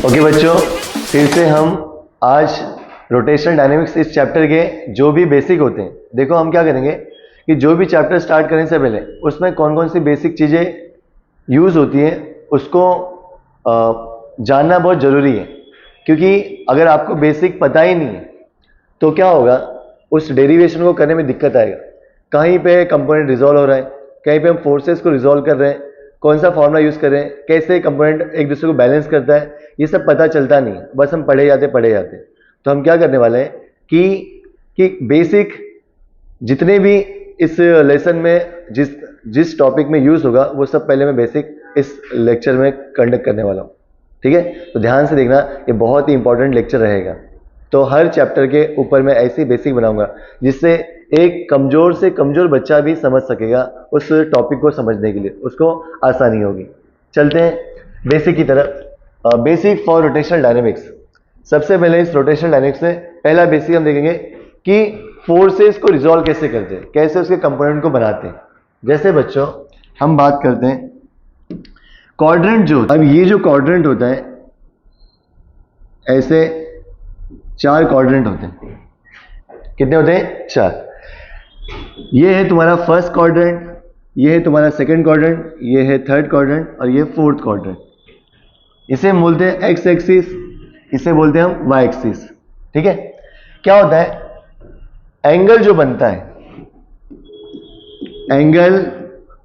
Okay बच्चों, फिर से हम आज रोटेशनल डायनेमिक्स इस चैप्टर के जो भी बेसिक होते हैं, देखो हम क्या करेंगे कि जो भी चैप्टर स्टार्ट करने से पहले उसमें कौन कौन सी बेसिक चीज़ें यूज़ होती हैं उसको जानना बहुत ज़रूरी है। क्योंकि अगर आपको बेसिक पता ही नहीं है तो क्या होगा, उस डेरिवेशन को करने में दिक्कत आएगा। कहीं पे कंपोनेंट रिजॉल्व हो रहा है, कहीं पे हम फोर्सेस को रिजॉल्व कर रहे हैं, कौन सा फॉर्मूला यूज़ कर रहे हैं, कैसे कंपोनेंट एक दूसरे को बैलेंस करता है, ये सब पता चलता नहीं है, बस हम पढ़े जाते। तो हम क्या करने वाले हैं कि बेसिक जितने भी इस लेसन में जिस टॉपिक में यूज़ होगा वो सब पहले मैं बेसिक इस लेक्चर में कंडक्ट करने वाला हूँ। ठीक है, तो ध्यान से देखना, ये बहुत ही इंपॉर्टेंट लेक्चर रहेगा। तो हर चैप्टर के ऊपर मैं ऐसी बेसिक बनाऊंगा जिससे एक कमज़ोर से कमज़ोर बच्चा भी समझ सकेगा, उस टॉपिक को समझने के लिए उसको आसानी होगी। चलते हैं बेसिक की तरफ। Basic for rotational dynamics. सबसे पहले इस रोटेशनल डायनेमिक्स में पहला बेसिक हम देखेंगे कि फोर्सेस को रिजॉल्व कैसे करते हैं, कैसे उसके कंपोनेंट को बनाते हैं। जैसे बच्चों हम बात करते हैं क्वाड्रेंट, जो अब ये जो क्वाड्रेंट होता है, ऐसे 4 क्वाड्रेंट होते हैं। कितने होते हैं? 4। ये है तुम्हारा फर्स्ट क्वाड्रेंट, ये है तुम्हारा सेकंड क्वाड्रेंट, ये है थर्ड क्वाड्रेंट और ये फोर्थ क्वाड्रेंट। इसे हम बोलते हैं एक्स एक्सिस, इसे बोलते हैं हम वाई एक्सिस। ठीक है, क्या होता है, एंगल जो बनता है, एंगल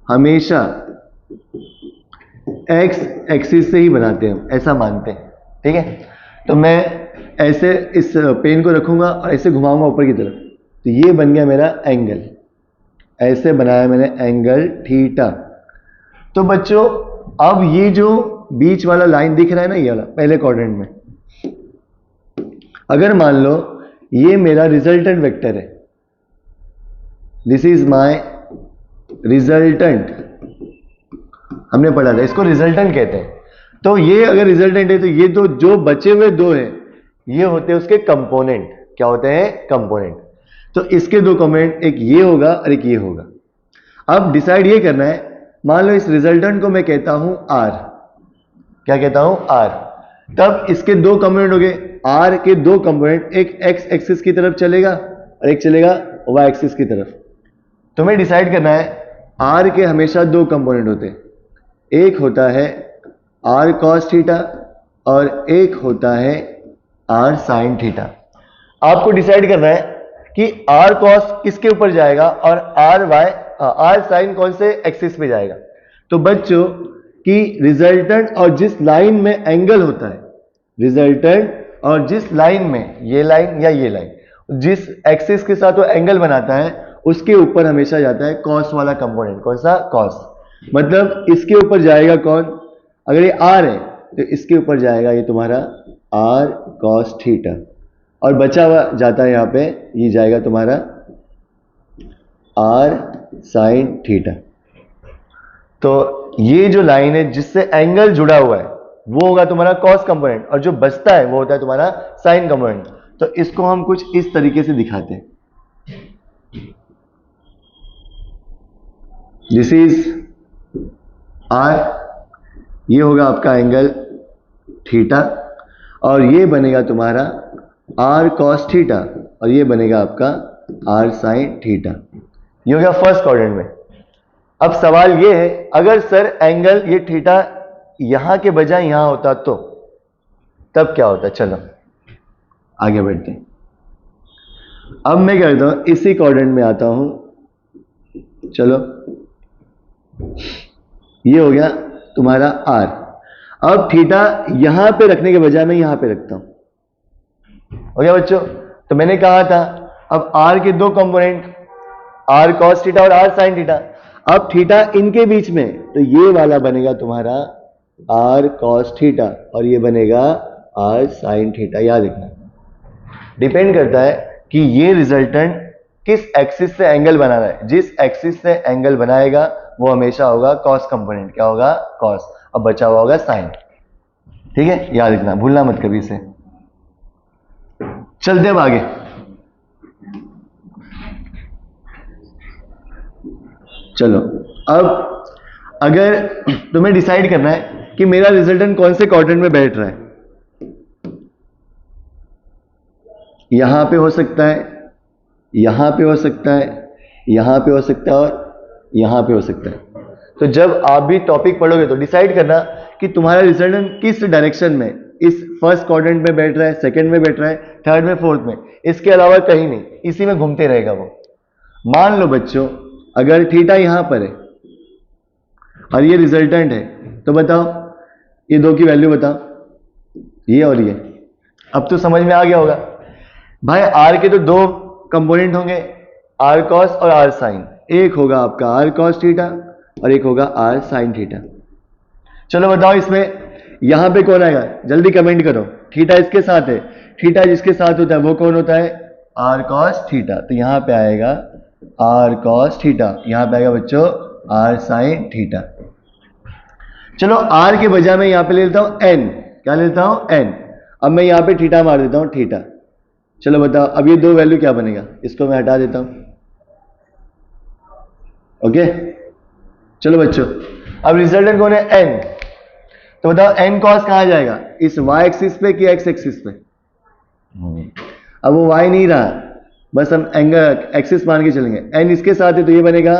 हमेशा एक्स एक्सिस से ही बनाते हैं, ऐसा मानते हैं। ठीक है, तो मैं ऐसे इस पेन को रखूंगा और ऐसे घुमाऊंगा ऊपर की तरफ, तो ये बन गया मेरा एंगल। ऐसे बनाया मैंने एंगल थीटा। तो बच्चों अब ये जो बीच वाला लाइन दिख रहा है ना, ये वाला पहले क्वाड्रेंट में, अगर मान लो ये मेरा रिजल्टेंट वेक्टर है, दिस इज माय रिजल्टेंट, हमने पढ़ा था इसको रिजल्टेंट कहते हैं। तो ये अगर रिजल्टेंट है तो ये दो जो बचे हुए दो हैं ये होते हैं उसके कंपोनेंट। क्या होते हैं? कंपोनेंट। तो इसके दो कंपोनेंट, एक ये होगा और एक ये होगा। अब डिसाइड ये करना है, मान लो इस रिजल्टेंट को मैं कहता हूं आर। क्या कहता हूं? आर। तब इसके दो कंपोनेंट हो गए, आर के दो कंपोनेंट, एक एक्स एक्सिस की तरफ चलेगा और एक चलेगा वाई एक्सिस की तरफ। तुम्हें डिसाइड करना है, आर के हमेशा दो कंपोनेंट होते हैं, एक होता है आर कॉस थीटा और एक होता है आर साइन थीटा। आपको डिसाइड करना है कि आर कॉस किसके ऊपर जाएगा और आर साइन कौन से एक्सिस पे जाएगा। तो बच्चों कि रिजल्टेंट और जिस लाइन में एंगल होता है, रिजल्टेंट और जिस लाइन में, ये लाइन या ये लाइन, जिस एक्सिस के साथ वो एंगल बनाता है उसके ऊपर हमेशा जाता है कॉस वाला कंपोनेंट। कौन सा? कॉस। मतलब इसके ऊपर जाएगा कौन? अगर ये आर है तो इसके ऊपर जाएगा ये तुम्हारा आर कॉस थीटा, और बचा हुआ जाता है यहाँ पे, ये जाएगा तुम्हारा आर साइन थीटा। तो ये जो लाइन है जिससे एंगल जुड़ा हुआ है वो होगा तुम्हारा कॉस कंपोनेंट, और जो बचता है वो होता है तुम्हारा साइन कंपोनेंट। तो इसको हम कुछ इस तरीके से दिखाते हैं, दिस इज आर, ये होगा आपका एंगल थीटा, और ये बनेगा तुम्हारा आर कॉस थीटा, और ये बनेगा आपका आर साइन थीटा। ये हो गया फर्स्ट क्वाड्रेंट में। अब सवाल ये है, अगर सर एंगल ये थीटा यहां के बजाय यहां होता तो तब क्या होता? चलो आगे बढ़ते हैं। अब मैं करता हूं, इसी क्वाड्रेंट में आता हूं। चलो, ये हो गया तुम्हारा आर। अब थीटा यहां पे रखने के बजाय मैं यहां पे रखता हूं। हो गया बच्चों? तो मैंने कहा था अब आर के दो कंपोनेंट, आर कॉस थीटा और आर साइन थीटा। अब थीटा इनके बीच में, तो ये वाला बनेगा तुम्हारा आर कॉस थीटा और ये बनेगा आर साइन थीटा। याद रखना, डिपेंड करता है कि ये रिजल्टेंट किस एक्सिस से एंगल बना रहा है। जिस एक्सिस से एंगल बनाएगा वो हमेशा होगा कॉस कंपोनेंट। क्या होगा? कॉस। अब बचा हुआ होगा साइन। ठीक है, याद रखना, भूलना मत कभी इसे। चलते अब आगे। चलो, अब अगर तुम्हें डिसाइड करना है कि मेरा रिजल्टेंट कौन से क्वाड्रेंट में बैठ रहा है, यहां पे हो सकता है, यहां पे हो सकता है, यहां पे हो सकता है और यहां पे हो सकता है। तो जब आप भी टॉपिक पढ़ोगे तो डिसाइड करना कि तुम्हारा रिजल्टेंट किस डायरेक्शन में, इस फर्स्ट क्वाड्रेंट में बैठ रहा है, सेकंड में बैठ रहा है, थर्ड में, फोर्थ में, इसके अलावा कहीं नहीं, इसी में घूमते रहेगा वो। मान लो बच्चों अगर थीटा यहां पर है और ये रिजल्टेंट है, तो बताओ ये दो की वैल्यू बताओ, ये और ये। अब तो समझ में आ गया होगा भाई, आर के तो दो कंपोनेंट होंगे, आर कॉस और आर साइन। एक होगा आपका आर कॉस थीटा और एक होगा आर साइन थीटा। चलो बताओ इसमें यहां पे कौन आएगा, जल्दी कमेंट करो। थीटा इसके साथ है, थीटा जिसके साथ होता है वो कौन होता है, आर कॉस थीटा। तो यहां पे आएगा आर कॉस थीटा, यहां पे आएगा बच्चों आर साइन थीटा। चलो आर के बजाय मैं यहां पे ले लेता हूं एन, क्या लेता हूं एन। अब मैं यहां पे थीटा मार देता हूं थीटा। चलो बताओ अब ये दो वैल्यू क्या बनेगा, इसको मैं हटा देता हूं। ओके चलो बच्चों अब रिजल्टेंट कौन है एन। तो बताओ एन कॉस कहां जाएगा, इस वाई एक्सिस पे कि एक्स एक्सिस पे। अब वो वाई नहीं रहा, बस हम एंगल एक्सिस मान के चलेंगे। एन इसके साथ है तो ये बनेगा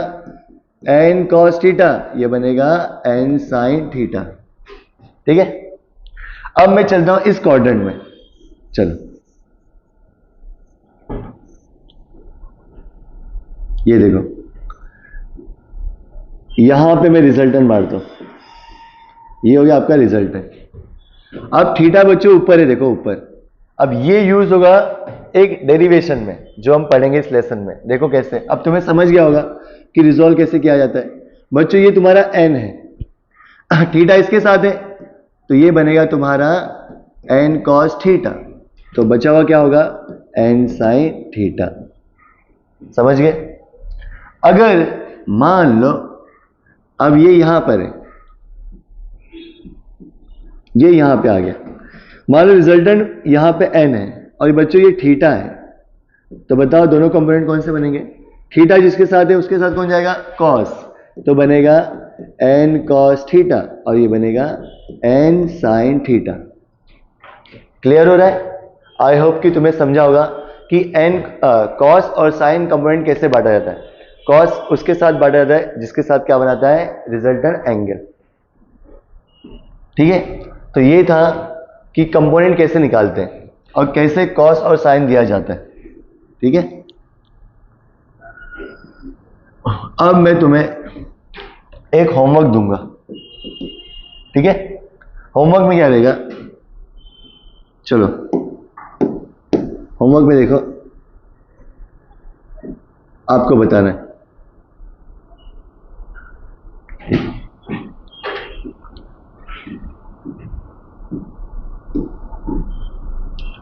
एन कॉस थीटा, ये बनेगा एन साइन थीटा। ठीक है अब मैं चलता हूं इस क्वाड्रेंट में। चलो ये देखो यहां पे मैं रिजल्टेंट मारता हूं, ये हो गया आपका रिजल्टेंट। अब थीटा बच्चों ऊपर है, देखो ऊपर। अब ये यूज होगा एक डेरिवेशन में जो हम पढ़ेंगे इस लेसन में, देखो कैसे। अब तुम्हें समझ गया होगा कि रिजोल्व कैसे किया जाता है। बच्चों ये तुम्हारा एन है, थीटा इसके साथ है तो ये बनेगा तुम्हारा एन कॉस थीटा, तो बचा हुआ क्या होगा एन साइन थीटा। समझ गए। अगर मान लो अब ये यहां पर है, ये यहां पे आ गया, मान लो रिजल्टेंट यहां पे एन है और बच्चों ये थीटा है, तो बताओ दोनों कंपोनेंट कौन से बनेंगे। थीटा जिसके साथ है उसके साथ कौन जाएगा कॉस, तो बनेगा एन कॉस थीटा और ये बनेगा एन साइन थीटा। क्लियर हो रहा है। आई होप कि तुम्हें समझा होगा कि एन कॉस और साइन कंपोनेंट कैसे बांटा जाता है। कॉस उसके साथ बांटा जाता है जिसके साथ क्या बनाता है रिजल्टेंट एंगल। ठीक है तो ये था कि कंपोनेंट कैसे निकालते हैं और कैसे कॉस और साइन दिया जाता है। ठीक है अब मैं तुम्हें एक होमवर्क दूंगा। ठीक है होमवर्क में क्या रहेगा, चलो होमवर्क में देखो आपको बताना है।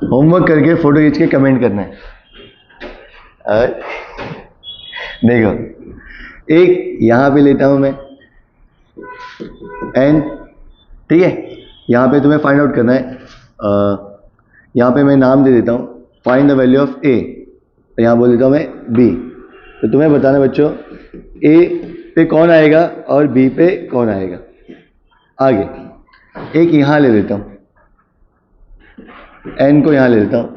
होमवर्क करके फोटो खींच के कमेंट करना है। देखो एक यहां पे लेता हूं मैं एन, ठीक है। यहां पे तुम्हें फाइंड आउट करना है, यहां पे मैं नाम दे देता हूं फाइंड द वैल्यू ऑफ ए, तो यहां बोल देता हूं मैं बी। तो तुम्हें बताना बच्चों ए पे कौन आएगा और बी पे कौन आएगा। आगे एक यहां ले लेता हूं, एन को यहां ले लेता हूं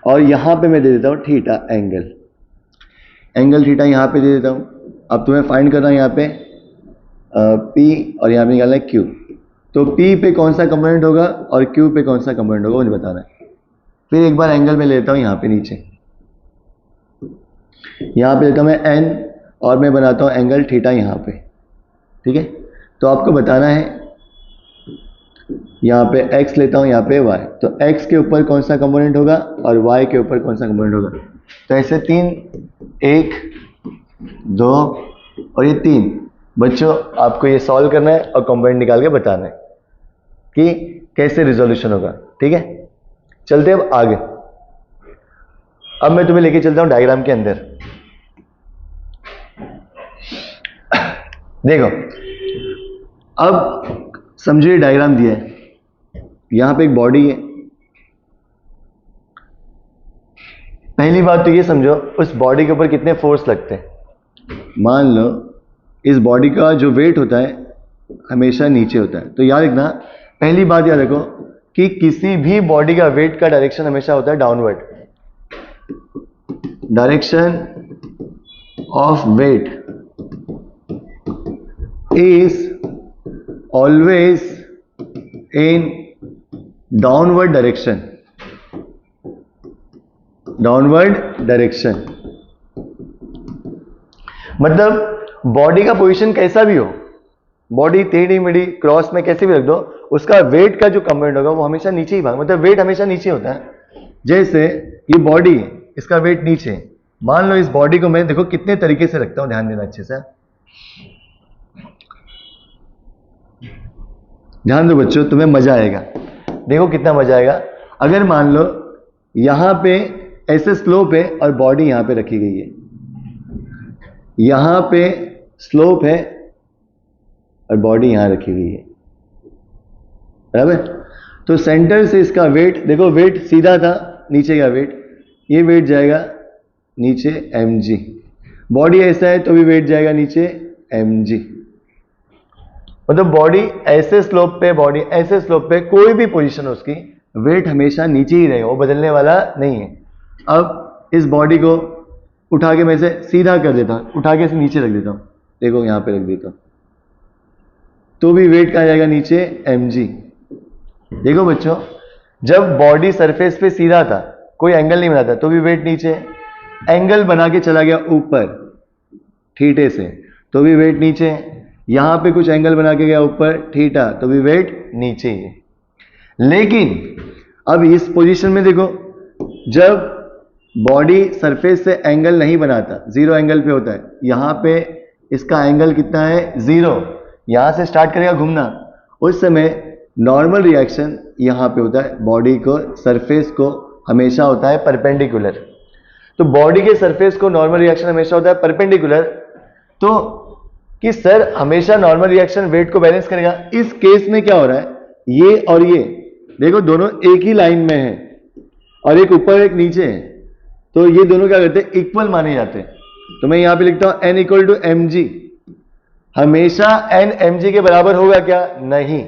और यहां पे मैं दे देता हूं थीटा एंगल, एंगल थीटा यहां पे दे देता हूं। अब तुम्हें फाइंड करना है यहाँ पे पी और यहाँ पे निकालना है क्यू। तो पी पे कौन सा कंपोनेंट होगा और क्यू पे कौन सा कंपोनेंट होगा मुझे बताना है। फिर एक बार एंगल में लेता हूँ यहाँ पे नीचे, यहाँ पे लेता हूँ मैं एन और मैं बनाता हूँ एंगल थीटा यहाँ पे। ठीक है तो आपको बताना है यहाँ पे x लेता हूँ यहाँ पे y, तो x के ऊपर कौन सा कंपोनेंट होगा और y के ऊपर कौन सा कंपोनेंट होगा। तो ऐसे तीन, एक, दो और ये तीन। बच्चों आपको ये सॉल्व करना है और कंपोनेंट निकाल के बताना है कि कैसे रिजोल्यूशन होगा। ठीक है चलते अब आगे। अब मैं तुम्हें लेके चलता हूं डायग्राम के अंदर। देखो अब समझो ये डायग्राम दिया है, यहां पे एक बॉडी है। पहली बात तो ये समझो उस बॉडी के ऊपर कितने फोर्स लगते हैं। मान लो इस बॉडी का जो वेट होता है हमेशा नीचे होता है, तो याद रखना, पहली बात याद रखो कि किसी भी बॉडी का वेट का डायरेक्शन हमेशा होता है downward. Direction of weight is always in downward direction, downward direction. मतलब बॉडी का पोजीशन कैसा भी हो, बॉडी टेढ़ी मेढ़ी क्रॉस में कैसे भी रख दो, उसका वेट का जो कंपोनेंट होगा वो हमेशा नीचे ही भाग, मतलब वेट हमेशा नीचे होता है। जैसे ये बॉडी है, इसका वेट नीचे है। मान लो इस बॉडी को मैं देखो कितने तरीके से रखता हूं, ध्यान देना अच्छे से, ध्यान दो बच्चों, तुम्हें मजा आएगा। देखो कितना मजा आएगा। अगर मान लो यहां पे ऐसे स्लोप है और बॉडी यहां पे रखी गई है, यहां पे स्लोप है और बॉडी यहां रखी गई है, बराबर। तो सेंटर से इसका वेट देखो, वेट सीधा था, नीचे का वेट, ये वेट जाएगा नीचे mg। बॉडी ऐसा है तो भी वेट जाएगा नीचे mg। मतलब बॉडी ऐसे स्लोप पे, बॉडी ऐसे स्लोप पे, कोई भी पोजीशन उसकी, वेट हमेशा नीचे ही रहेगा, वो बदलने वाला नहीं है। अब इस बॉडी को उठा के मैं से सीधा कर देता हूं, उठा के इसे नीचे रख देता हूं, देखो यहां पे रख देता हूं, तो भी वेट कहां जाएगा नीचे mg। देखो बच्चों, जब बॉडी सरफेस पे सीधा था, कोई एंगल नहीं बना था, तो भी वेट नीचे, एंगल बना के चला गया ऊपर थीटे से, तो भी वेट नीचे, यहां पे कुछ एंगल बना के गया ऊपर थीटा, तो भी वेट नीचे ही है। लेकिन अब इस पोजीशन में देखो, जब बॉडी सरफेस से एंगल नहीं बनाता, जीरो एंगल पे होता है, यहां पे इसका एंगल कितना है, जीरो, यहां से स्टार्ट करेगा घूमना, उस समय नॉर्मल रिएक्शन यहां पे होता है, बॉडी को सरफेस को हमेशा होता है परपेंडिकुलर। तो बॉडी के सरफेस को नॉर्मल रिएक्शन हमेशा होता है परपेंडिकुलर। तो कि सर हमेशा नॉर्मल रिएक्शन वेट को बैलेंस करेगा, इस केस में क्या हो रहा है, ये और ये देखो दोनों एक ही लाइन में है और एक ऊपर एक नीचे है, तो ये दोनों क्या करते हैं, इक्वल माने जाते हैं। तो मैं यहां पे लिखता हूं n इक्वल टू mg। हमेशा n mg के बराबर होगा क्या, नहीं,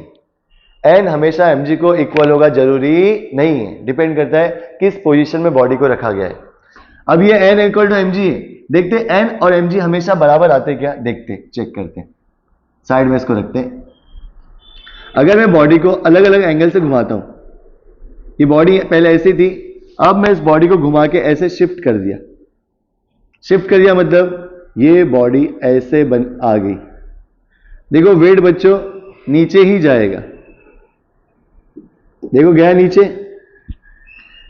n हमेशा mg को इक्वल होगा जरूरी नहीं है, डिपेंड करता है किस पोजीशन में बॉडी को रखा गया है। अब ये n इक्वल टू mg है, देखते n और mg हमेशा बराबर आते क्या, देखते, चेक करते, साइड में इसको रखते हैं। अगर मैं बॉडी को अलग अलग एंगल से घुमाता हूं, ये बॉडी पहले ऐसी थी, अब मैं इस बॉडी को घुमा के ऐसे शिफ्ट कर दिया, शिफ्ट कर दिया मतलब ये बॉडी ऐसे आ गई। देखो वेट बच्चों नीचे ही जाएगा, देखो गया नीचे,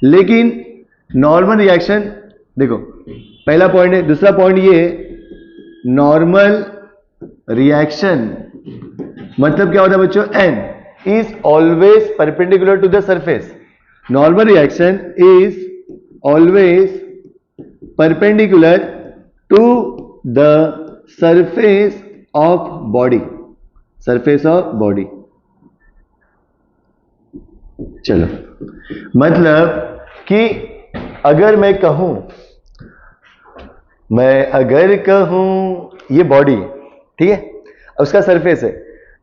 लेकिन नॉर्मल रिएक्शन देखो, पहला पॉइंट है। दूसरा पॉइंट ये है, नॉर्मल रिएक्शन मतलब क्या होता है बच्चों, n is always perpendicular to the surface. Normal reaction is always perpendicular to the surface of body, surface of body. चलो, मतलब कि अगर मैं कहूं ये बॉडी ठीक है, उसका सरफेस है,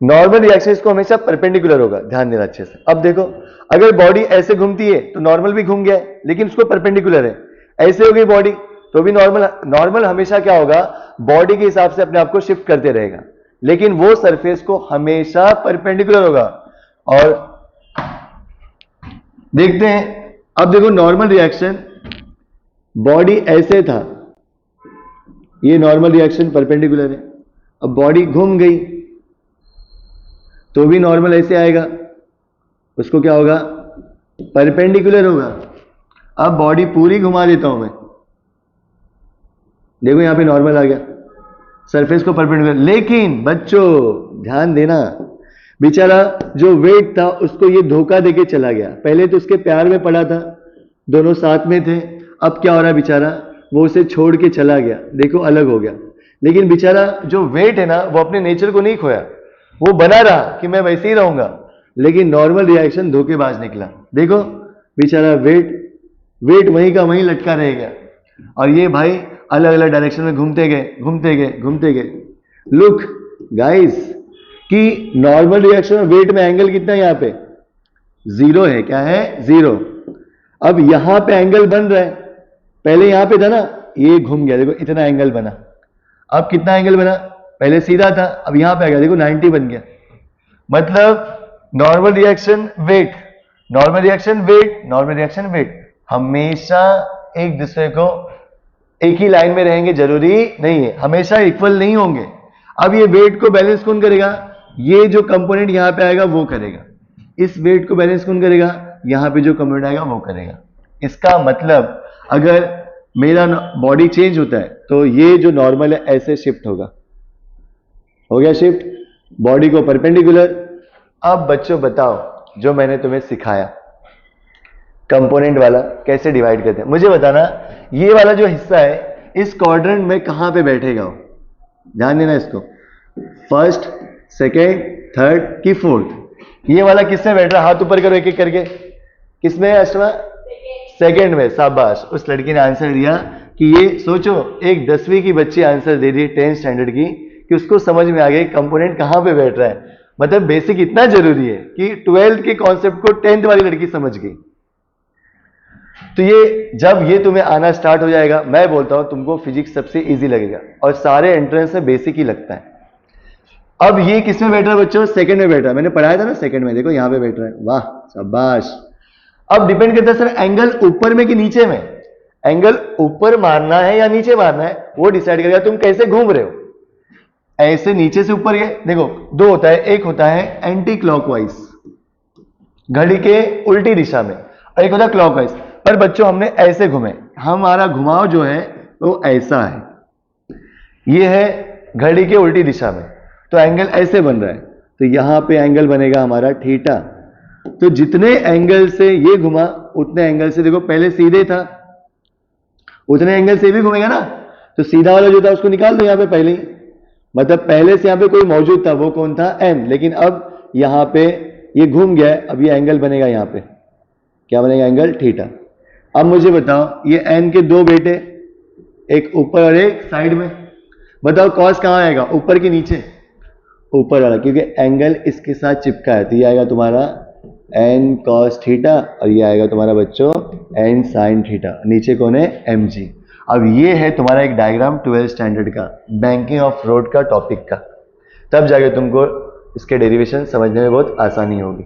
नॉर्मल रिएक्शन इसको हमेशा परपेंडिकुलर होगा, ध्यान देना अच्छे से। अब देखो, अगर बॉडी ऐसे घूमती है तो नॉर्मल भी घूम गया है, लेकिन उसको परपेंडिकुलर है। ऐसे हो गई बॉडी तो भी नॉर्मल हमेशा क्या होगा, बॉडी के हिसाब से अपने आप को शिफ्ट करते रहेगा, लेकिन वो सरफेस को हमेशा परपेंडिकुलर होगा। और देखते हैं, अब देखो नॉर्मल रिएक्शन, बॉडी ऐसे था, ये नॉर्मल रिएक्शन परपेंडिकुलर है, अब बॉडी घूम गई तो भी नॉर्मल ऐसे आएगा, उसको क्या होगा, परपेंडिकुलर होगा। अब बॉडी पूरी घुमा देता हूं मैं, देखो यहां पे नॉर्मल आ गया, सरफेस को परपेंडिकुलर। लेकिन बच्चों ध्यान देना, बेचारा जो वेट था उसको ये धोखा देके चला गया। पहले तो उसके प्यार में पड़ा था, दोनों साथ में थे, अब क्या हो रहा है, बेचारा वो उसे छोड़ के चला गया, देखो अलग हो गया। लेकिन बेचारा जो वेट है ना, वो अपने नेचर को नहीं खोया, वो बना रहा कि मैं वैसे ही रहूंगा, लेकिन नॉर्मल रिएक्शन धोखेबाज निकला। देखो बेचारा वेट वहीं का वहीं लटका रह गया, और ये भाई अलग अलग डायरेक्शन में घूमते गए। लुक गाइस, कि नॉर्मल रिएक्शन में वेट में एंगल कितना है, यहां पे जीरो है, क्या है, जीरो। अब यहां पे एंगल बन रहा है, पहले यहां पे था ना, ये घूम गया, देखो इतना एंगल बना। अब कितना एंगल बना, पहले सीधा था, अब यहां पे आ गया, देखो 90 बन गया। मतलब normal reaction weight, normal reaction weight, normal reaction weight हमेशा एक दूसरे को एक ही लाइन में रहेंगे जरूरी नहीं है, हमेशा इक्वल नहीं होंगे। अब ये वेट को बैलेंस कौन करेगा, ये जो कंपोनेंट यहां पे आएगा वो करेगा। इस वेट को बैलेंस कौन करेगा, यहां पे जो कंपोनेंट आएगा वो करेगा। इसका मतलब अगर मेरा बॉडी चेंज होता है तो ये जो नॉर्मल है ऐसे शिफ्ट होगा, हो गया शिफ्ट बॉडी को परपेंडिकुलर। अब बच्चों बताओ, जो मैंने तुम्हें सिखाया कंपोनेंट वाला कैसे डिवाइड करते हैं, मुझे बताना ये वाला जो हिस्सा है इस क्वाड्रेंट में कहां पे बैठेगा वो, ध्यान देना इसको। फर्स्ट, सेकेंड, थर्ड की फोर्थ, ये वाला किसमें बैठ रहा है, हाथ ऊपर करो एक एक करके, किसमें है अष्टमा, सेकेंड में। शाबाश, उस लड़की ने आंसर दिया कि ये सोचो एक 10वीं की बच्ची आंसर दे रही 10th स्टैंडर्ड की, कि उसको समझ में आ गया कंपोनेंट कहां पे बैठ रहा है। मतलब बेसिक इतना जरूरी है कि 12th के कॉन्सेप्ट को 10th वाली लड़की समझ गई। तो ये जब ये तुम्हें आना स्टार्ट हो जाएगा, मैं बोलता हूं तुमको फिजिक्स सबसे इजी लगेगा, और सारे एंट्रेंस में बेसिक ही लगता है। अब ये किसमें बैठ रहा है बच्चों, सेकंड में बैठ रहा है, मैंने पढ़ाया था ना सेकंड में, देखो यहां पे बैठ रहा है, वाह शाबाश। अब डिपेंड करता है सर एंगल ऊपर में कि नीचे में, एंगल ऊपर मारना है या नीचे मारना है वो डिसाइड करेगा तुम कैसे घूम रहे हो। ऐसे नीचे से ऊपर गए, देखो दो होता है, एक होता है एंटी क्लॉकवाइज घड़ी के उल्टी दिशा में, और एक होता है क्लॉकवाइज। पर बच्चों हमने ऐसे घूमे, हमारा घुमाव जो है वो ऐसा है, ये है घड़ी के उल्टी दिशा में, तो एंगल ऐसे बन रहा है, तो यहां पे एंगल बनेगा हमारा थीटा। तो जितने एंगल से ये घुमा उतने एंगल से, देखो पहले सीधे था, उतने एंगल से भी घूमेगा ना, तो सीधा वाला जो था उसको निकाल दो यहां पे पहले ही, मतलब पहले से यहां पे कोई मौजूद था, वो कौन था, एन, लेकिन अब यहां पे ये घूम गया है, अब ये एंगल बनेगा यहां पे, क्या बनेगा, एंगल थीटा। अब मुझे बताओ ये एन के दो बेटे, एक ऊपर और एक साइड में, बताओ कॉस कहां आएगा, ऊपर के नीचे, ऊपर वाला, क्योंकि एंगल इसके साथ चिपका है, तो ये आएगा तुम्हारा एन कॉस थीटा, और ये आएगा तुम्हारा बच्चों एन साइन थीटा, नीचे कौन है, एम जी। अब ये है तुम्हारा एक डायग्राम 12th स्टैंडर्ड का, बैंकिंग ऑफ रोड का टॉपिक का, तब जाके तुमको इसके डेरिवेशन समझने में बहुत आसानी होगी।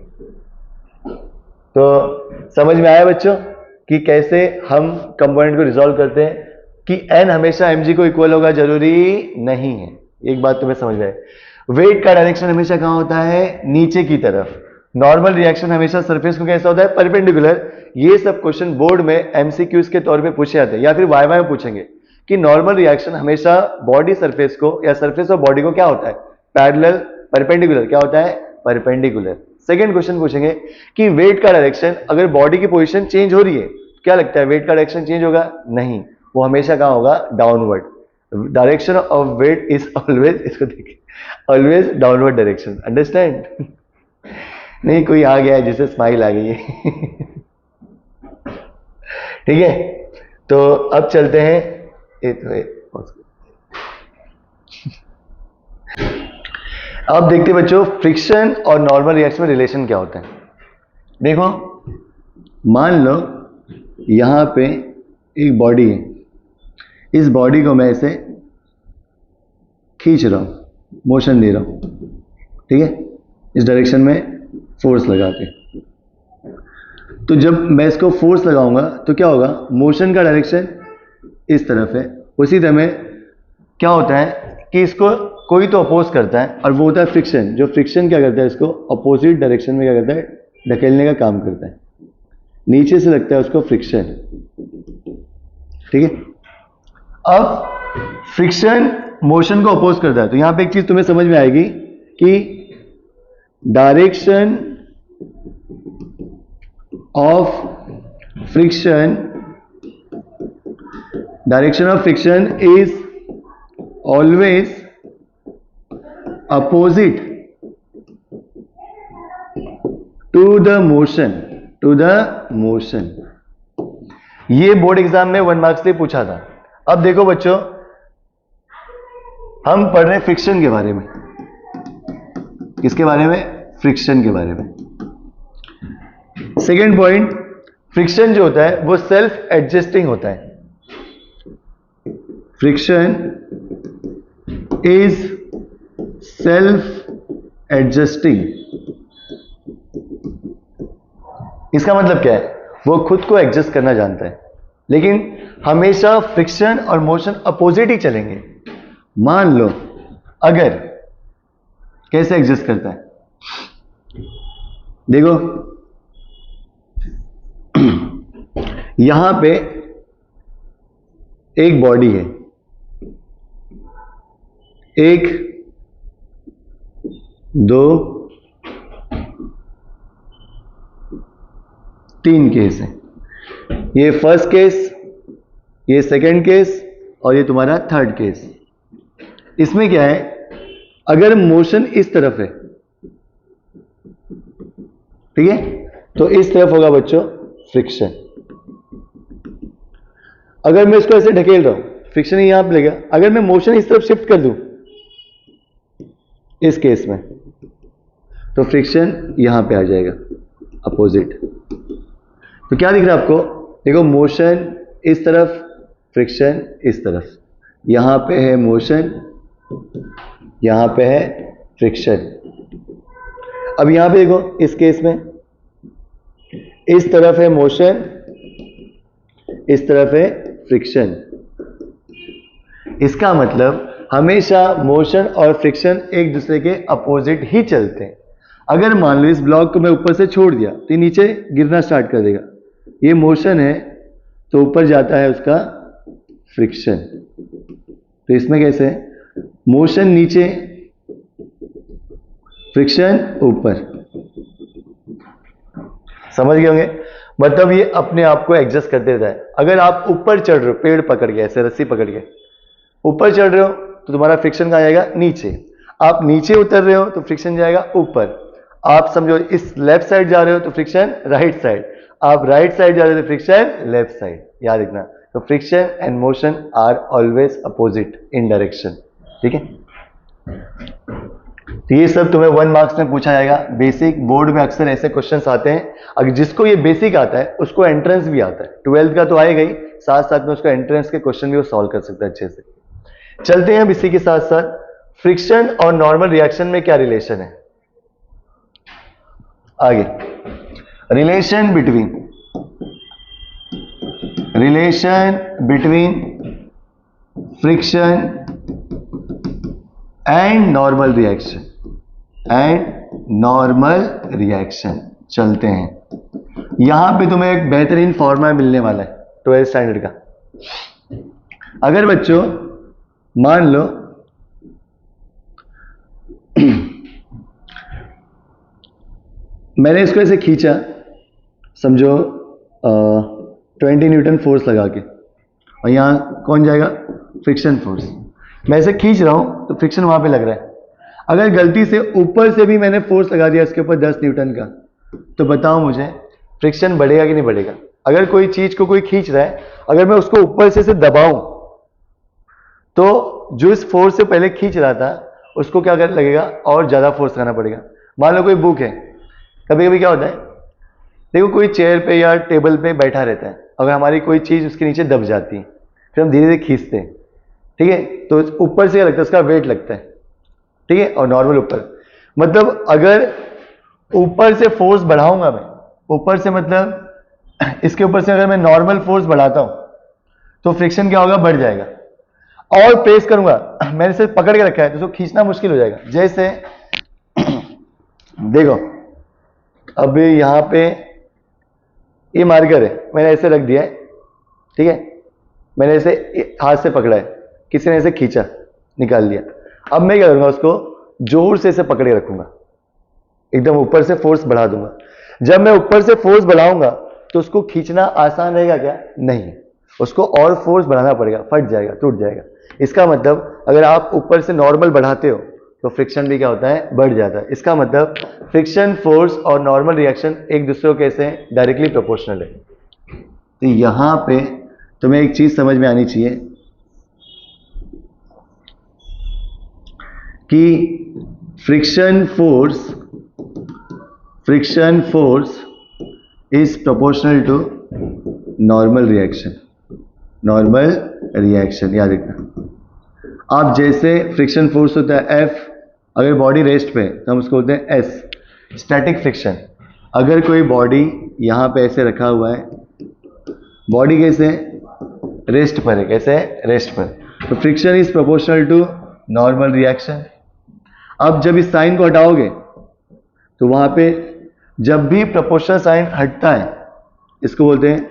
तो समझ में आया बच्चों कि कैसे हम कंपोनेंट को रिजॉल्व करते हैं, कि एन हमेशा एम जी को इक्वल होगा जरूरी नहीं है, एक बात तुम्हें समझ में आए। वेट का डायरेक्शन हमेशा कहां होता है, नीचे की तरफ। नॉर्मल रिएक्शन हमेशा सरफेस को कैसा होता है, परपेंडिकुलर। ये सब क्वेश्चन बोर्ड में एमसीक्यूज के तौर पे पूछे जाते हैं, या फिर वाई में पूछेंगे कि नॉर्मल रिएक्शन हमेशा बॉडी सरफेस को या सरफेस ऑफ बॉडी को क्या होता है, पैरेलल, परपेंडिकुलर, क्या होता है, परपेंडिकुलर। सेकंड क्वेश्चन पूछेंगे कि वेट का डायरेक्शन अगर बॉडी की पोजीशन चेंज हो रही है, क्या लगता है वेट का डायरेक्शन चेंज होगा, नहीं, वो हमेशा कहां होगा, downward. Direction of weight is always, इसको देखिए, ऑलवेज डाउनवर्ड डायरेक्शन, अंडरस्टैंड। नहीं कोई आ गया है जिसे स्माइल आ गई है। ठीक है, तो अब चलते हैं, अब देखते हैं बच्चों फ्रिक्शन और नॉर्मल रिएक्शन में रिलेशन क्या होता है। देखो मान लो यहां पे एक बॉडी है, इस बॉडी को मैं ऐसे खींच रहा हूं, मोशन दे रहा हूं, ठीक है, इस डायरेक्शन में फोर्स लगा के। तो जब मैं इसको फोर्स लगाऊंगा तो क्या होगा, मोशन का डायरेक्शन इस तरफ है, उसी तरह में क्या होता है कि इसको कोई तो अपोज करता है, और वो होता है फ्रिक्शन। जो फ्रिक्शन क्या करता है, इसको अपोजिट डायरेक्शन में क्या करता है, ढकेलने का काम करता है, नीचे से लगता है उसको फ्रिक्शन, ठीक है। अब फ्रिक्शन मोशन को अपोज करता है, तो यहां पे एक चीज तुम्हें समझ में आएगी कि direction of friction is always opposite to the motion. ये बोर्ड एग्जाम में 1 मार्क्स से पूछा था। अब देखो बच्चों, हम पढ़ रहे हैं फ्रिक्शन के बारे में, किसके बारे में, फ्रिक्शन के बारे में। सेकेंड पॉइंट, फ्रिक्शन जो होता है वो सेल्फ एडजस्टिंग होता है। Friction is self adjusting. इसका मतलब क्या है? वो खुद को एडजस्ट करना जानता है, लेकिन हमेशा फ्रिक्शन और मोशन अपोजिट ही चलेंगे। मान लो अगर, कैसे एडजस्ट करता है देखो, यहां पे एक बॉडी है, एक, दो, तीन केस है। ये फर्स्ट केस, ये सेकंड केस, और ये तुम्हारा थर्ड केस। इसमें क्या है, अगर मोशन इस तरफ है, ठीक है, तो इस तरफ होगा बच्चों फ्रिक्शन। अगर मैं इसको ऐसे ढकेल रहा हूं, फ्रिक्शन यहां पे लगेगा। अगर मैं मोशन इस तरफ शिफ्ट कर दूं, इस केस में, तो फ्रिक्शन यहां पे आ जाएगा अपोजिट। तो क्या दिख रहा है आपको? देखो, मोशन इस तरफ, फ्रिक्शन इस तरफ। यहां पे है मोशन, यहां पे है फ्रिक्शन। अब यहां पे देखो, इस केस में इस तरफ है मोशन, इस तरफ है फ्रिक्शन। इसका मतलब हमेशा मोशन और फ्रिक्शन एक दूसरे के अपोजिट ही चलते हैं। अगर मान लो इस ब्लॉक को मैं ऊपर से छोड़ दिया तो ये नीचे गिरना स्टार्ट कर देगा। ये मोशन है तो ऊपर जाता है उसका फ्रिक्शन। तो इसमें कैसे है? मोशन नीचे, फ्रिक्शन ऊपर। समझ गए होंगे? मतलब ये अपने आप को एडजस्ट करते रहता है। अगर आप ऊपर चढ़ रहे हो, पेड़ पकड़ के, ऐसे रस्सी पकड़ के ऊपर चढ़ रहे हो, तो तुम्हारा फ्रिक्शन कहां जाएगा? नीचे। आप नीचे उतर रहे हो तो फ्रिक्शन जाएगा ऊपर। आप समझो इस लेफ्ट साइड जा रहे हो तो फ्रिक्शन राइट साइड। आप राइट साइड जा रहे हो तो फ्रिक्शन लेफ्ट साइड। याद रखना। तो friction and motion are always opposite in direction. ठीक है, तो ये सब तुम्हें 1 मार्क्स में पूछा जाएगा। बेसिक बोर्ड में अक्सर ऐसे क्वेश्चंस आते हैं। अगर जिसको ये बेसिक आता है उसको एंट्रेंस भी आता है। 12th का तो आएगा ही, साथ साथ में उसका एंट्रेंस के क्वेश्चन भी वो सॉल्व कर सकता है अच्छे से। चलते हैं अब इसी के साथ साथ, फ्रिक्शन और नॉर्मल रिएक्शन में क्या रिलेशन है? आगे, relation between friction and normal reaction चलते हैं। यहां पे तुम्हें एक बेहतरीन फॉर्मूला मिलने वाला है 12th स्टैंडर्ड का। अगर बच्चों मान लो मैंने इसको ऐसे खींचा, समझो 20 न्यूटन फोर्स लगा के, और यहां कौन जाएगा? Friction force. मैं ऐसे खींच रहा हूं तो फ्रिक्शन वहां पे लग रहा है। अगर गलती से ऊपर से भी मैंने फोर्स लगा दिया इसके ऊपर 10 न्यूटन का, तो बताओ मुझे फ्रिक्शन बढ़ेगा कि नहीं बढ़ेगा? अगर कोई चीज को कोई खींच रहा है, अगर मैं उसको ऊपर से दबाऊं तो जो इस फोर्स से पहले खींच रहा था उसको क्या कर लगेगा? और ज्यादा फोर्स लगाना पड़ेगा। मान लो कोई बुक है, कभी कभी क्या होता है, देखो कोई चेयर पे या टेबल पे बैठा रहता है, अगर हमारी कोई चीज उसके नीचे दब जाती है, फिर हम धीरे धीरे खींचते हैं, ठीक है, तो ऊपर से क्या लगता है? उसका वेट लगता है, ठीक है, और नॉर्मल ऊपर। मतलब अगर ऊपर से फोर्स बढ़ाऊंगा मैं, ऊपर से मतलब इसके ऊपर से अगर मैं नॉर्मल फोर्स बढ़ाता हूं तो फ्रिक्शन क्या होगा? बढ़ जाएगा। और प्रेस करूंगा, मैंने इसे पकड़ के रखा है तो उसको खींचना मुश्किल हो जाएगा। जैसे देखो, अब यहां पे ये मार्कर है, मैंने ऐसे रख दिया है, ठीक है, मैंने इसे हाथ से पकड़ा है, किसी ने इसे खींचा, निकाल लिया। अब मैं क्या करूंगा? उसको जोर से इसे पकड़े रखूंगा, एकदम ऊपर से फोर्स बढ़ा दूंगा। जब मैं ऊपर से फोर्स बढ़ाऊंगा तो उसको खींचना आसान रहेगा क्या? नहीं, उसको और फोर्स बढ़ाना पड़ेगा, फट जाएगा, टूट जाएगा। इसका मतलब अगर आप ऊपर से नॉर्मल बढ़ाते हो तो फ्रिक्शन भी क्या होता है? बढ़ जाता है। इसका मतलब फ्रिक्शन फोर्स और नॉर्मल रिएक्शन एक दूसरे को कैसे हैं? डायरेक्टली प्रोपोर्शनल है। तो यहां पे तुम्हें एक चीज समझ में आनी चाहिए कि friction force is proportional to normal reaction. याद रखना। आप जैसे फ्रिक्शन फोर्स होता है F, अगर बॉडी रेस्ट पे तो हम उसको बोलते हैं S, स्टैटिक फ्रिक्शन। अगर कोई बॉडी यहाँ पे ऐसे रखा हुआ है, बॉडी कैसे रेस्ट पर है, कैसे रेस्ट पर, तो friction is proportional to normal reaction. अब जब इस साइन को हटाओगे तो वहां पे जब भी प्रोपोर्शनल साइन हटता है इसको बोलते हैं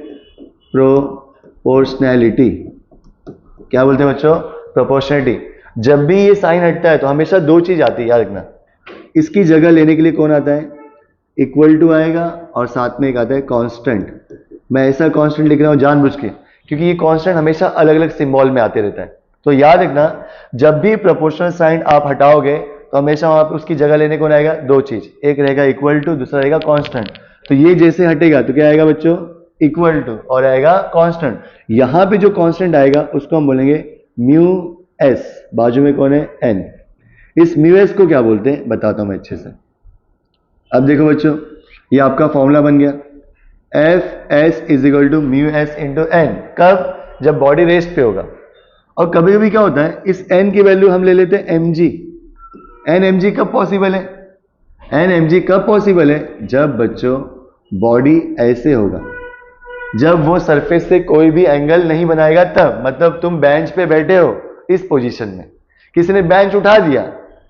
प्रोपोर्शनैलिटी। क्या बोलते हैं बच्चों? प्रोपोर्शनैलिटी। जब भी ये साइन हटता है तो हमेशा दो चीज आती है, याद रखना। इसकी जगह लेने के लिए कौन आता है? इक्वल टू आएगा और साथ में एक आता है कांस्टेंट। मैं ऐसा कांस्टेंट लिख रहा हूं जानबूझ के क्योंकि ये कांस्टेंट हमेशा अलग अलग सिंबल में आते रहता है। तो याद रखना, जब भी प्रोपोर्शनल साइन आप हटाओगे तो हमेशा वहां पे उसकी जगह लेने कौन आएगा? दो चीज, एक रहेगा इक्वल टू, दूसरा रहेगा कांस्टेंट। तो ये जैसे हटेगा तो क्या आएगा बच्चों? इक्वल टू, और आएगा कांस्टेंट। यहां पे जो कांस्टेंट आएगा उसको हम बोलेंगे म्यू एस, बाजू में कौन है? एन। इस म्यू एस को क्या बोलते हैं बताता हूं मैं अच्छे से। अब देखो बच्चों, ये आपका फॉर्मूला बन गया, F S is equal to mu S into N. कब? जब बॉडी रेस्ट पे होगा। और कभी कभी क्या होता है, इस एन की वैल्यू हम ले लेते हैं M G. N M G कब पॉसिबल है? एन एम जी कब पॉसिबल है? जब बच्चों बॉडी ऐसे होगा, जब वो सरफेस से कोई भी एंगल नहीं बनाएगा तब। मतलब तुम बेंच पे बैठे हो इस पोजीशन में, किसी ने बेंच उठा दिया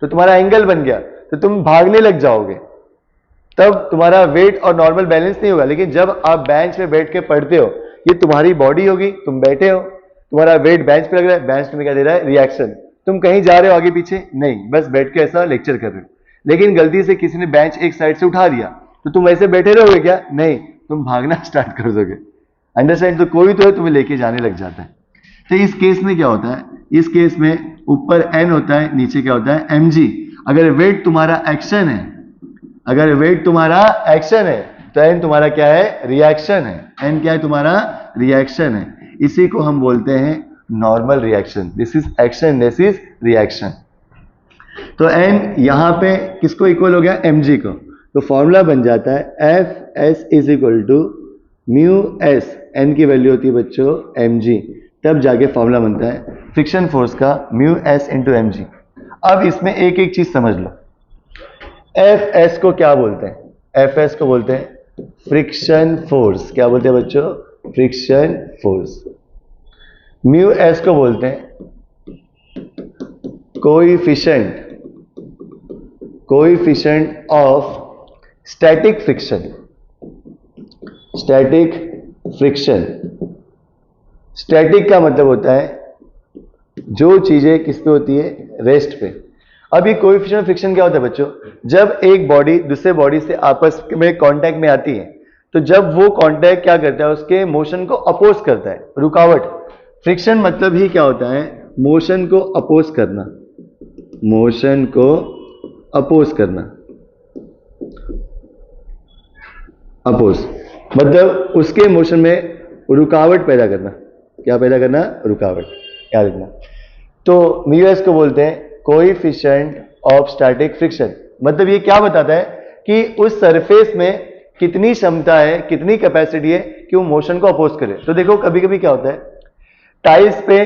तो तुम्हारा एंगल बन गया, तो तुम भागने लग जाओगे, तब तुम्हारा वेट और नॉर्मल बैलेंस नहीं होगा। लेकिन जब आप बेंच पे बैठ के पढ़ते हो, ये तुम्हारी बॉडी होगी, तुम बैठे हो, तुम्हारा वेट बेंच पे लग रहा है, बेंच में क्या दे रहा है? रिएक्शन। तुम कहीं जा रहे हो आगे पीछे नहीं, बस बैठ के ऐसा लेक्चर कर रहे हो। लेकिन गलती से किसी ने बेंच एक साइड से उठा दिया तो तुम ऐसे बैठे रहोगे क्या? नहीं, तुम भागना स्टार्ट कर दोगे। अंडरस्टैंड? तो कोई तो है तुम्हें लेके जाने लग जाता है। तो इस केस में क्या होता है? इस केस में ऊपर एन होता है, नीचे क्या होता है? M G. अगर वेट तुम्हारा एक्शन है, अगर वेट तुम्हारा एक्शन है तो एन तुम्हारा क्या है? रिएक्शन है। एन क्या है? तुम्हारा रिएक्शन है। इसी को हम बोलते हैं normal reaction. This is action, this is reaction. तो एन यहां पे किसको इक्वल हो गया? एम जी को। तो फॉर्मूला बन जाता है F S is equal to mu S, N की वैल्यू होती है बच्चों एम जी, तब जाके फॉर्मूला बनता है फ्रिक्शन फोर्स का mu S into M G. अब इसमें एक एक चीज समझ लो। एफ एस को क्या बोलते हैं? एफ एस को बोलते हैं फ्रिक्शन फोर्स। क्या बोलते हैं बच्चों? Friction force. म्यू एस को बोलते हैं coefficient of static friction. Static friction, static का मतलब होता है जो चीजें किस पे होती है? रेस्ट पे। अब ये कोएफिशिएंट ऑफ फ्रिक्शन क्या होता है बच्चों? जब एक बॉडी दूसरे बॉडी से आपस में कांटेक्ट में आती है तो जब वो कांटेक्ट क्या करता है? उसके मोशन को अपोज करता है, रुकावट। फ्रिक्शन मतलब ही क्या होता है? मोशन को अपोज करना, मोशन को अपोज करना। अपोज मतलब उसके मोशन में रुकावट पैदा करना। क्या पैदा करना? रुकावट। याद रखना। तो म्यू एस को बोलते हैं कोएफिशिएंट ऑफ स्टैटिक फ्रिक्शन। मतलब ये क्या बताता है कि उस सरफेस में कितनी क्षमता है, कितनी कैपेसिटी है कि वो मोशन को अपोज करे। तो देखो कभी कभी क्या होता है, टाइल्स पे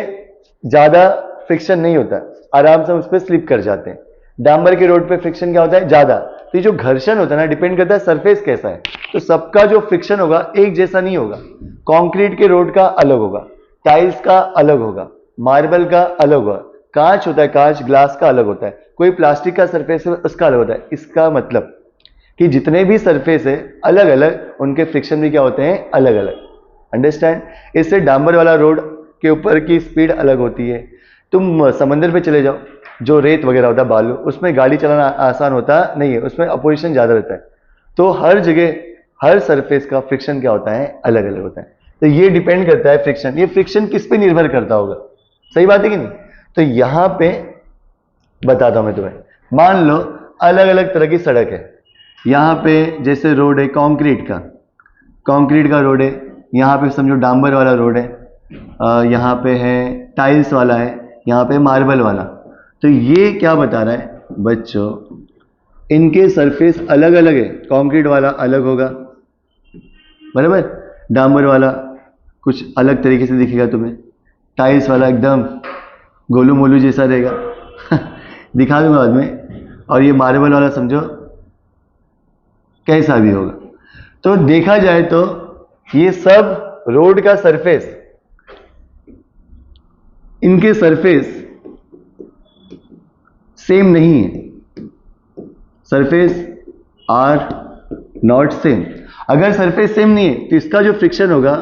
ज्यादा फ्रिक्शन नहीं होता, आराम से उस पर स्लिप कर जाते हैं। डांबर के रोड पे फ्रिक्शन क्या होता है? ज्यादा। तो ये जो घर्षण होता है ना, डिपेंड करता है सरफेस कैसा है। तो सबका जो फ्रिक्शन होगा एक जैसा नहीं होगा। कंक्रीट के रोड का अलग होगा, टाइल्स का अलग होगा, मार्बल का अलग होगा, कांच होता है, कांच ग्लास का अलग होता है, कोई प्लास्टिक का सरफेस है उसका अलग होता है। इसका मतलब कि जितने भी सरफेस है अलग अलग, उनके फ्रिक्शन भी क्या होते हैं? अलग अलग। अंडरस्टैंड? इससे डांबर वाला रोड के ऊपर की स्पीड अलग होती है। तुम समंदर पे चले जाओ, जो रेत वगैरह होता है, बालू, उसमें गाड़ी चलाना आसान होता नहीं है, उसमें अपोजिशन ज्यादा रहता है। तो हर जगह हर सरफेस का फ्रिक्शन क्या होता है? अलग अलग होता है। तो ये डिपेंड करता है फ्रिक्शन, ये फ्रिक्शन किस पे निर्भर करता होगा। सही बात है कि नहीं? तो यहां पे बताता हूं मैं तुम्हें। मान लो अलग अलग तरह की सड़क है, यहां पे जैसे रोड है कंक्रीट का रोड है, यहां पे समझो डांबर वाला रोड है, यहां पे है टाइल्स वाला है, यहां पे मार्बल वाला। तो ये क्या बता रहा है बच्चों? इनके सरफेस अलग अलग है। कंक्रीट वाला अलग होगा, बराबर, डांबर वाला कुछ अलग तरीके से दिखेगा तुम्हें, टाइल्स वाला एकदम गोलू मोलू जैसा रहेगा दिखा दूंगा बाद में। और ये मार्बल वाला समझो कैसा भी होगा। तो देखा जाए तो ये सब रोड का सरफेस, इनके सरफेस सेम नहीं है, सरफेस आर नॉट सेम। अगर सरफेस सेम नहीं है तो इसका जो फ्रिक्शन होगा,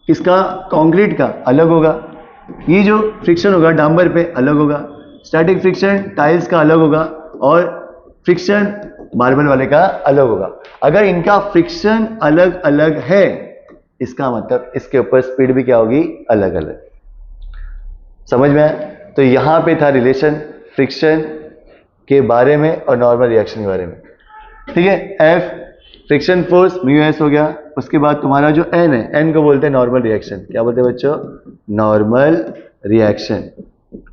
इसका कंक्रीट का अलग होगा, ये जो फ्रिक्शन होगा डांबर पे अलग होगा, स्टैटिक फ्रिक्शन टाइल्स का अलग होगा, और फ्रिक्शन मार्बल वाले का अलग होगा। अगर इनका फ्रिक्शन अलग अलग है, इसका मतलब इसके ऊपर स्पीड भी क्या होगी, अलग अलग। समझ में आया? तो यहां पे था रिलेशन फ्रिक्शन के बारे में और नॉर्मल रिएक्शन के बारे में। ठीक है, F friction force mu S हो गया। उसके बाद तुम्हारा जो एन है, एन को बोलते हैं नॉर्मल रिएक्शन। क्या बोलते हैं बच्चों, नॉर्मल रिएक्शन।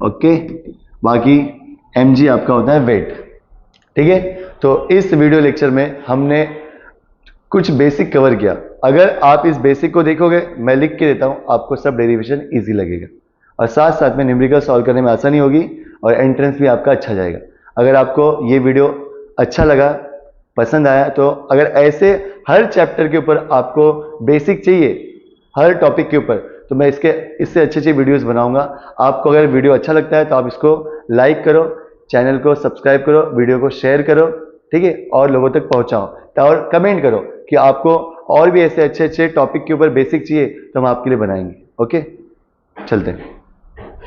ओके, बाकी एम जी आपका होता है वेट। ठीक है, तो इस वीडियो लेक्चर में हमने कुछ बेसिक कवर किया। अगर आप इस बेसिक को देखोगे, मैं लिख के देता हूं, आपको सब डेरिवेशन इजी लगेगा और साथ साथ में न्यूमेरिकल सॉल्व करने में आसानी होगी और एंट्रेंस भी आपका अच्छा जाएगा। अगर आपको ये वीडियो अच्छा लगा, पसंद आया, तो अगर ऐसे हर चैप्टर के ऊपर आपको बेसिक चाहिए, हर टॉपिक के ऊपर, तो मैं इससे अच्छे अच्छे वीडियोस बनाऊंगा। आपको अगर वीडियो अच्छा लगता है तो आप इसको लाइक करो, चैनल को सब्सक्राइब करो, वीडियो को शेयर करो, ठीक है, और लोगों तक पहुंचाओ, और कमेंट करो कि आपको और भी ऐसे अच्छे अच्छे टॉपिक के ऊपर बेसिक चाहिए तो हम आपके लिए बनाएंगे। ओके, चलते हैं।